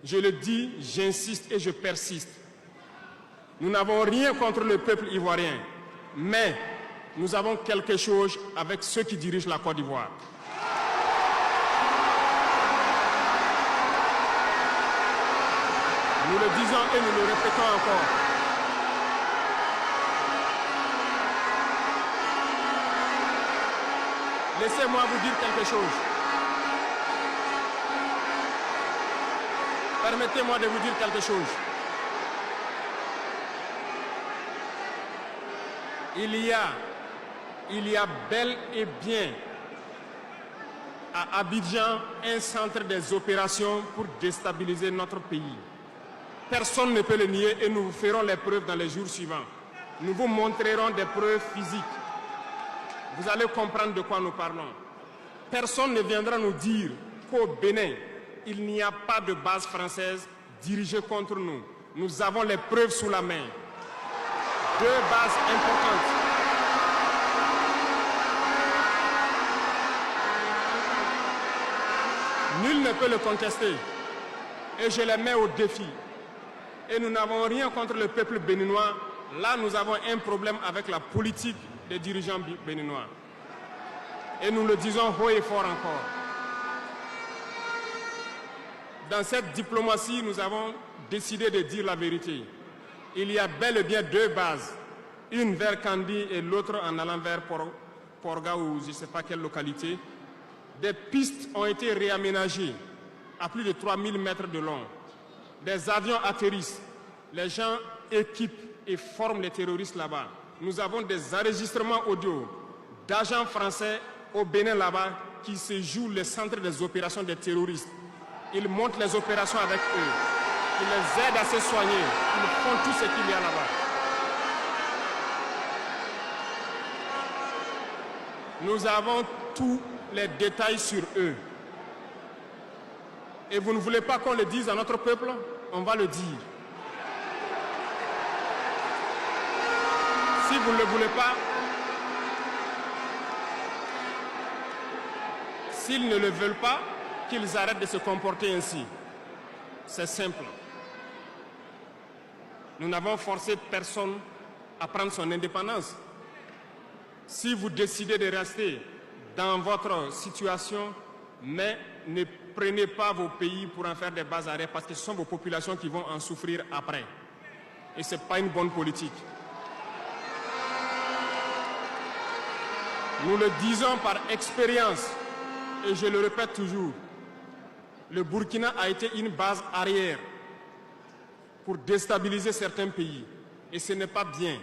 Je le dis, j'insiste et je persiste. Nous n'avons rien contre le peuple ivoirien, mais nous avons quelque chose avec ceux qui dirigent la Côte d'Ivoire. Nous le disons et nous le répétons encore. Laissez-moi vous dire quelque chose. Permettez-moi de vous dire quelque chose. Il y a bel et bien à Abidjan un centre des opérations pour déstabiliser notre pays. Personne ne peut le nier et nous vous ferons les preuves dans les jours suivants. Nous vous montrerons des preuves physiques. Vous allez comprendre de quoi nous parlons. Personne ne viendra nous dire qu'au Bénin, il n'y a pas de base française dirigée contre nous. Nous avons les preuves sous la main. 2 bases importantes. Nul ne peut le contester. Et je les mets au défi. Et nous n'avons rien contre le peuple béninois. Là, nous avons un problème avec la politique des dirigeants béninois. Et nous le disons haut et fort encore. Dans cette diplomatie, nous avons décidé de dire la vérité. Il y a bel et bien 2 bases, une vers Kandi et l'autre en allant vers Porga ou je ne sais pas quelle localité. Des pistes ont été réaménagées à plus de 3000 mètres de long. Des avions atterrissent, les gens équipent et forment les terroristes là-bas. Nous avons des enregistrements audio d'agents français au Bénin là-bas qui se jouent le centre des opérations des terroristes. Ils montent les opérations avec eux. Ils les aident à se soigner. Ils font tout ce qu'il y a là-bas. Nous avons tous les détails sur eux. Et vous ne voulez pas qu'on le dise à notre peuple? On va le dire. Si vous ne le voulez pas, s'ils ne le veulent pas, qu'ils arrêtent de se comporter ainsi. C'est simple. Nous n'avons forcé personne à prendre son indépendance. Si vous décidez de rester dans votre situation, mais ne prenez pas vos pays pour en faire des bases arrêts parce que ce sont vos populations qui vont en souffrir après. Et ce n'est pas une bonne politique. Nous le disons par expérience et je le répète toujours. Le Burkina a été une base arrière pour déstabiliser certains pays. Et ce n'est pas bien.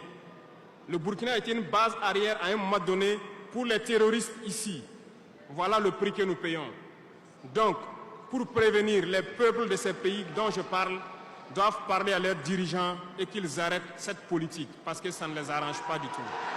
Le Burkina a été une base arrière à un moment donné pour les terroristes ici. Voilà le prix que nous payons. Donc, pour prévenir les peuples de ces pays dont je parle, doivent parler à leurs dirigeants et qu'ils arrêtent cette politique parce que ça ne les arrange pas du tout.